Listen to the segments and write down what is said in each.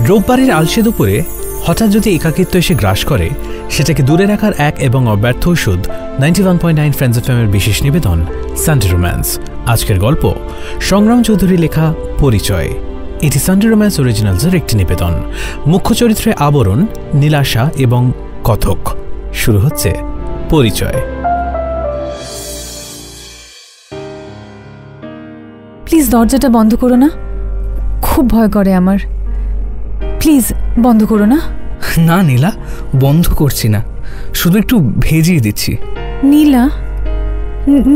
রোববারের আলসে দুপুরে হঠাৎ যদি একাকিত্ব এসে গ্রাস করে, সেটাকে দূরে রাখার এক এবং অব্যর্থ ওষুধ 91.9 ফ্রেন্ডস এফএমের বিশেষ নিবেদন সানডে রোম্যান্স। আজকের গল্প সংগ্রাম চৌধুরী লেখা পরিচয়। এটি সানডে রোম্যান্স অরিজিনালসের একটি নিবেদন। মুখ্য চরিত্রে আবরণ, নীলাশা এবং কথক। শুরু হচ্ছে পরিচয়। প্লিজ দরজাটা বন্ধ করো না, খুব ভয় করে আমার। প্লিজ বন্ধ করো না। না নীলা, বন্ধ করছি না, শুধু একটু ভেজিয়ে দিচ্ছি। নীলা?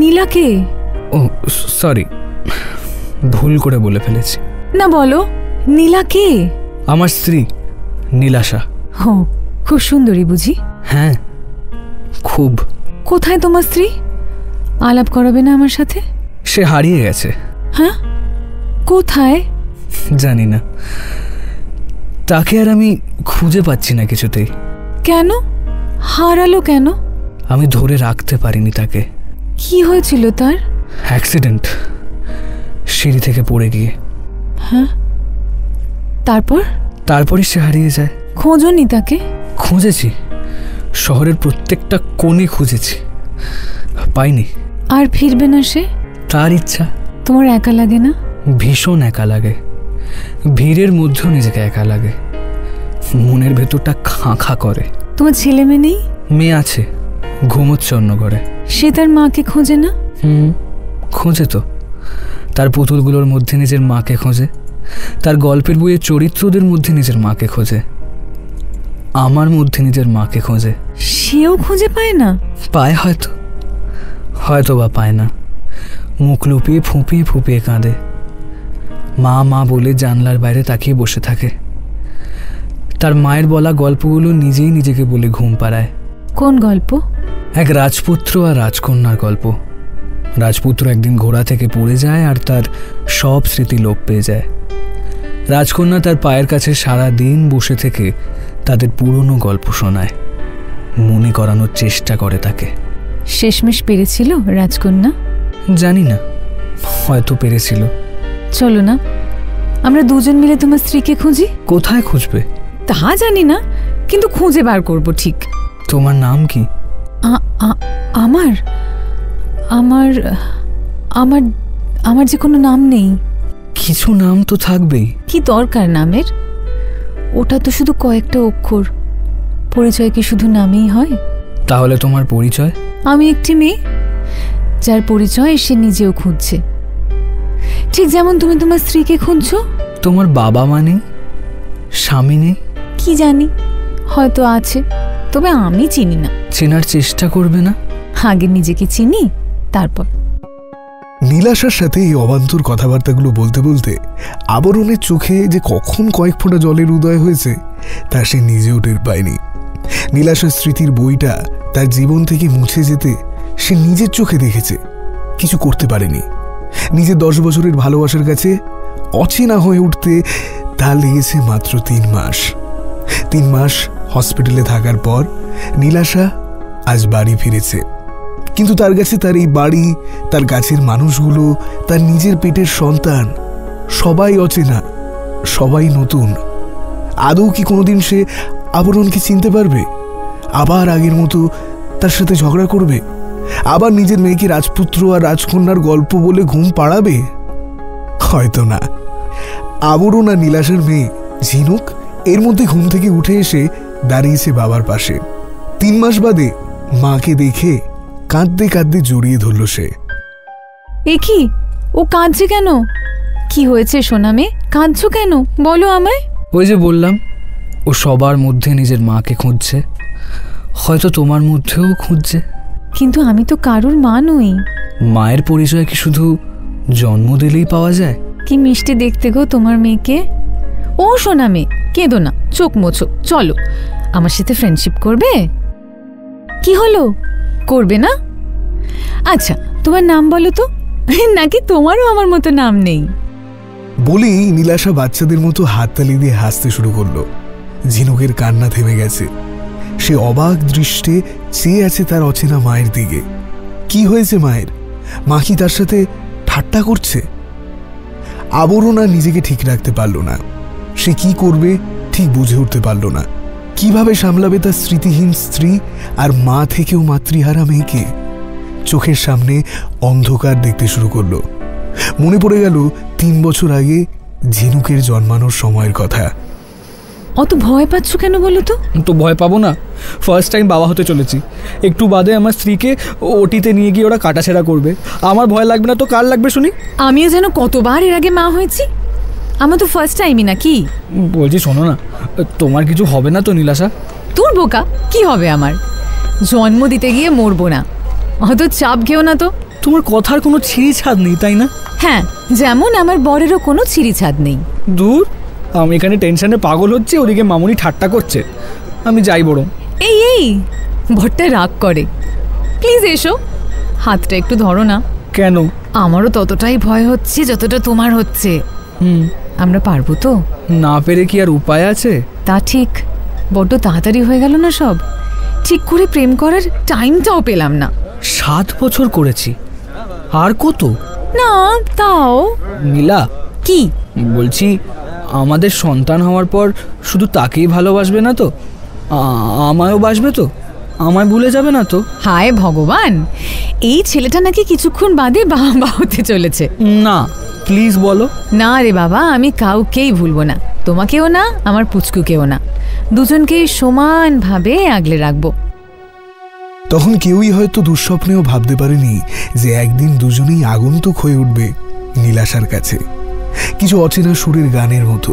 নীলা কে? ও সরি, ভুল করে বলে ফেলেছি। না বলো, নীলা কে? আমার স্ত্রী নীলাশা। ও, খুব সুন্দরী বুঝি? হ্যাঁ, খুব। কোথায় তোমার স্ত্রী? আলাপ করাবে না আমার সাথে? সে হারিয়ে গেছে। হ্যাঁ, কোথায়? জানি না, তাকে আর আমি খুঁজে পাচ্ছি না কিছুতেই। কেন হারালো? কেন? আমি ধরে রাখতে পারিনি তাকে। কি হয়েছিল তার? অ্যাক্সিডেন্ট, সিঁড়ি থেকে পড়ে গিয়ে। হ্যাঁ, তারপরে সে হারিয়ে যায়। খোঁজোনি তাকে? খুঁজেছি, শহরের প্রত্যেকটা কোণে খুঁজেছি, পাইনি। আর ফিরবে না সে? তার ইচ্ছা। তোমার একা লাগে না? ভীষণ একা লাগে, ভিড়ের মধ্যেও নিজেকে একা লাগে, মনের ভেতরটা খাঁ খাঁ করে। তোমার ছেলে মেয়ে নেই? মেয়ে আছে, ঘুমোচ্ছে অন্য ঘরে। সে তার মাকে খোঁজে না? খোঁজে তো, তার পুতুলগুলোর মধ্যে নিজের মাকে খোঁজে, তার গল্পের বইয়ের চরিত্রদের মধ্যে নিজের মাকে খোঁজে, আমার মধ্যে নিজের মাকে খোঁজে। সেও খুঁজে পায় না? পায় হয়তো বা পায় না। মুখ লুপিয়ে ফুঁপিয়ে ফুঁপিয়ে কাঁদে, মা মা বলে জানলার বাইরে তাকিয়ে বসে থাকে। তার মায়ের বলা গল্পগুলো নিজেই নিজেকে বলে ঘুম পাড়ায়। কোন গল্প? এক রাজপুত্র আর রাজকন্যার গল্প। রাজপুত্র একদিন ঘোড়া থেকে পড়ে যায় আর তার সব স্মৃতি লোপ পেয়ে যায়। রাজকন্যা তার পায়ের কাছে সারা দিন বসে থেকে তাদের পুরনো গল্প শোনায়, মনে করানোর চেষ্টা করে তাকে। শেষমেশ পেরেছিল রাজকন্যা? জানি না, হয়তো পেরেছিল। চলো না, আমরা দুজন মিলে তোমার স্ত্রীকে খুঁজি। কোথায় খুঁজবে তা জানি না, কিন্তু খুঁজে বার করবো ঠিক। তোমার নাম কি? আমার আমার আমার আমার যে কোনো নাম নেই। কিছু নাম তো থাকবেই। কি দরকার নামের? ওটা তো শুধু কয়েকটা অক্ষর। পরিচয় কি শুধু নামেই হয়? তাহলে তোমার পরিচয়? আমি একটি মেয়ে, যার পরিচয় সে নিজেও খুঁজছে, ঠিক যেমন তুমি তোমার স্ত্রীকে খুঁজছো। তোমার বাবা মা নেই, স্বামী নেই? কি জানি, হয়তো আছে, তবে আমি চিনি না। চেনার চেষ্টা করবে না? আগে নিজেকে চিনি, তারপর। নীলাশার সাথে এই অবান্তর কথাবার্তাগুলো বলতে বলতে আবরণের চোখে যে কখন কয়েক ফোঁটা জলের উদয় হয়েছে তা সে নিজেও টের পায়নি। নীলাশার স্মৃতির বইটা তার জীবন থেকে মুছে যেতে সে নিজের চোখে দেখেছে, কিছু করতে পারেনি। নিজের 10 বছরের ভালোবাসার কাছে অচেনা হয়ে উঠতে তা লেগেছে মাত্র 3 মাস। 3 মাস হসপিটালে থাকার পর নীলাশা আজ বাড়ি ফিরেছে, কিন্তু তার কাছে তার এই বাড়ি, তার কাছের মানুষগুলো, তার নিজের পেটের সন্তান সবাই অচেনা, সবাই নতুন। আদৌ কি কোনোদিন সে আবরণকে চিনতে পারবে? আবার আগের মতো তার সাথে ঝগড়া করবে? আবার নিজের মেয়েকে রাজপুত্র আর রাজকন্যার গল্প বলে ঘুম পাড়াবে? হয়তো না। আবরণ আর নীলাশার মেয়ে ঝিনুক এর মধ্যে ঘুম থেকে উঠে এসে দাঁড়িয়েছে বাবার পাশে। 3 মাস বাদে মাকে দেখে কাঁদতে কাঁদতে জড়িয়ে ধরল সে। এ কি, ও কাঁদছে কেন? কি হয়েছে সোনা মেয়ে, কাঁদছো কেন বলো আমায়? ওই যে বললাম, ও সবার মধ্যে নিজের মাকে খুঁজছে, হয়তো তোমার মধ্যেও খুঁজছে। কিন্তু আমি তো কারোর মা নই। মায়ের পরিচয় কি শুধু জন্ম দিলেই পাওয়া যায়? কি মিষ্টি দেখতে গো তোমার মেয়েকে। ও সোনা মেয়ে, কেঁদো না, চোখ মোছো, চলো আমার সাথে ফ্রেন্ডশিপ করবে। কি হলো, করবে না? আচ্ছা তোমার নাম বলো তো, নাকি তোমারও আমার মতো নাম নেই? বলেই নীলাশা বাচ্চাদের মতো হাততালি দিয়ে হাসতে শুরু করলো। ঝিনুকের কান্না থেমে গেছে। সে অবাক দৃষ্টে চেয়ে আছে তার অচেনা মায়ের দিকে। কি হয়েছে মায়ের? মা কি তার সাথে ঠাট্টা করছে? আবরণ আর নিজেকে ঠিক রাখতে পারল না। সে কি করবে ঠিক বুঝে উঠতে পারল না। কিভাবে সামলাবে তার স্মৃতিহীন স্ত্রী আর মা থেকেও মাতৃহারা মেয়েকে? চোখের সামনে অন্ধকার দেখতে শুরু করলো। মনে পড়ে গেল 3 বছর আগে ঝিনুকের জন্মানোর সময়ের কথা। অত ভয় পাচ্ছ কেন বলো তো? তো ভয় পাবো না, ফার্স্ট টাইম বাবা হতে চলেছি। একটু বাদে আমার স্ত্রীকে ওটিতে নিয়ে গিয়ে ওরা কাটাছেড়া করবে, আমার ভয় লাগবে না তো কার লাগবে শুনি? আমিও যেন কতবার এর আগে মা হয়েছি, আমার তো ফার্স্ট টাইমই নাকি। বলছি শোনো না, তোমার কিছু হবে না তো নীলাশা? তোর বোকা, কি হবে আমার? জন্ম দিতে গিয়ে মরবো না, অত চাপ ঘেও না তো। তোমার কথার কোনো ছিঁড়ি ছাদ নেই তাই না? হ্যাঁ, যেমন আমার বরেরও কোনো ছিঁড়ি ছাদ নেই। দূর, আমি এখানে টেনশনে পাগল হচ্ছে, ওদিকে মামুনি ঠাট্টা করছে। আমি যাই বরং। এই ভট্টা রাগ করে, প্লিজ এসো, হাতটা একটু ধরো না। কেন? আমারও ততটাই ভয় হচ্ছে যতটা তোমার হচ্ছে। আমরা পারবো তো? না পেরে কি আর উপায় আছে? তা ঠিক, বড্ড তাড়াতাড়ি হয়ে গেল না সব। ঠিক করে প্রেম করার টাইমটাও পেলাম না। 7 বছর করেছি, আর কত? না তাও। নীলা, কি বলছি আমাদের সন্তান হওয়ার পর শুধু তাকেই ভালোবাসবে না তো, আমায়ও বাসবে তো? আমায় ভুলে যাবে না তো? হায় ভগবান, এই ছেলেটা নাকি কিছুক্ষণ বাদে বাবা হতে চলেছে। না প্লিজ বলো। না রে বাবা, আমি কাউকেই ভুলবো না, তোমাকেও না, আমার পুচকুকেও না। দুজনকেই সমানভাবে আগলে রাখবো। তখন কেউই হয়তো দুঃস্বপ্নেও ভাবতে পারেনি যে একদিন দুজনেই আগন্তুক হয়ে উঠবে নীলাশার কাছে। কিছু অচেনা সুরের গানের মতো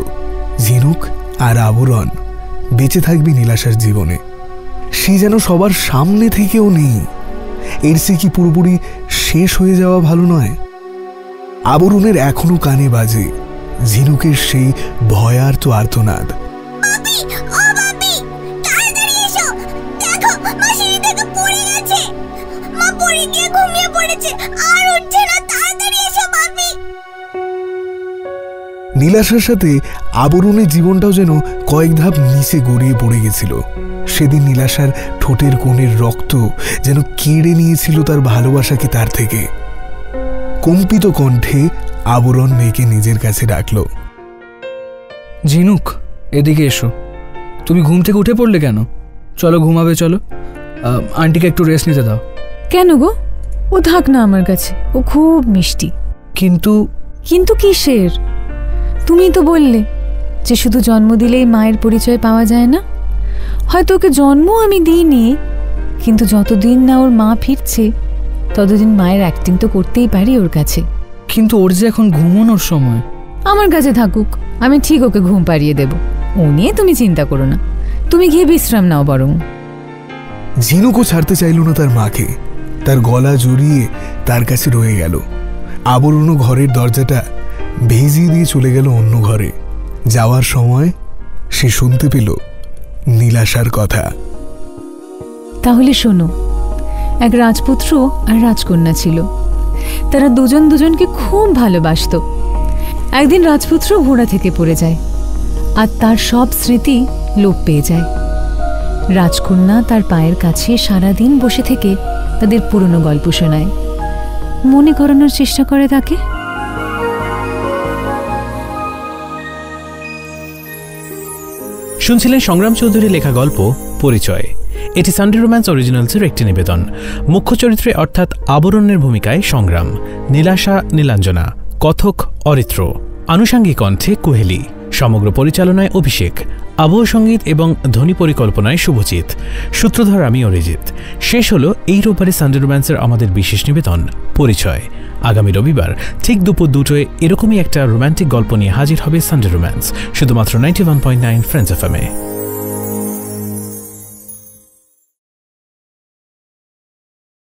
ঝিনুক আর আবরণ বেঁচে থাকবে নীলাশার জীবনে। সে যেন সবার সামনে থেকেও নেই। এর সে কি পুরোপুরি শেষ হয়ে যাওয়া ভালো নয়? আবরণের এখনো কানে বাজে ঝিনুকের সেই ভয়ার্ত আর্তনাদ। নীলাশার সাথে আবরণের জীবনটাও যেন কয়েক ধাপ নিচে গড়িয়ে পড়ে গেছিল। সেদিন নীলাশার ঠোঁটের কোণের রক্ত যেন কেড়ে নিয়েছিল তার ভালোবাসাকে তার থেকে। কম্পিত কণ্ঠে আবরণ মেয়েকে নিজের কাছে ডাকল। ঝিনুক, এদিকে এসো। তুমি ঘুম থেকে উঠে পড়লে কেন? চলো ঘুমাবে, চলো। আন্টিকে একটু রেস্ট নিতে দাও। কেন গো? ও থাক না আমার কাছে, ও খুব মিষ্টি। কিন্তু কিসের? তুমি তো বললে যে শুধু জন্ম দিলেই মায়ের পরিচয় পাওয়া যায় না। হয়তো ওকে জন্ম আমি দিইনি, কিন্তু যতদিন না ওর মা ফিরছে ততদিন মায়ের অ্যাক্টিং তো করতেই পারি ওর কাছে। কিন্তু ওর যে এখন ঘুমানোর সময়। আমার কাছে থাকুক, আমি ঠিক ওকে ঘুম পাড়িয়ে দেব। ও নিয়ে তুমি চিন্তা করো না, তুমি গিয়ে বিশ্রাম নাও বরং। ঝিনুকও ছাড়তে চাইল না তার মাকে, তার গলা জড়িয়ে তার কাছে রয়ে গেল। আবরণও ঘরের দরজাটা ভেজিয়ে দিয়ে চলে গেল অন্য ঘরে। যাওয়ার সময় সে শুনতে পেল নীলাশার কথা। তাহলে শোনো, এক রাজপুত্র আর রাজকন্যা ছিল। তারা দুজন দুজনকে খুব ভালোবাসত। একদিন রাজপুত্র ঘোড়া থেকে পড়ে যায় আর তার সব স্মৃতি লোপ পেয়ে যায়। রাজকন্যা তার পায়ের কাছে সারাদিন বসে থেকে তাদের পুরনো গল্প শোনায়, মনে করানোর চেষ্টা করে তাকে। শুনছিলেন সংগ্রাম চৌধুরী লেখা গল্প পরিচয়। এটি সানডে রোম্যান্স অরিজিনালসের একটি নিবেদন। মুখ্য চরিত্রে অর্থাৎ আবরণের ভূমিকায় সংগ্রাম, নীলাশা নীলাঞ্জনা, কথক অরিত্র, আনুষাঙ্গিক কণ্ঠে কুহেলি, সমগ্র পরিচালনায় অভিষেক, আবহ সঙ্গীত এবং ধ্বনি পরিকল্পনায় শুভজিৎ, সূত্রধর আমি অরিজিৎ। শেষ হলো এই রোববারে সানডে রোম্যান্সের আমাদের বিশেষ নিবেদন পরিচয়। আগামী রবিবার ঠিক দুপুর 2টায় এরকমই একটা রোম্যান্টিক গল্প নিয়ে হাজির হবে সানডে রোম্যান্স, শুধুমাত্র 91.9 ফ্রেন্ডস এফএমে।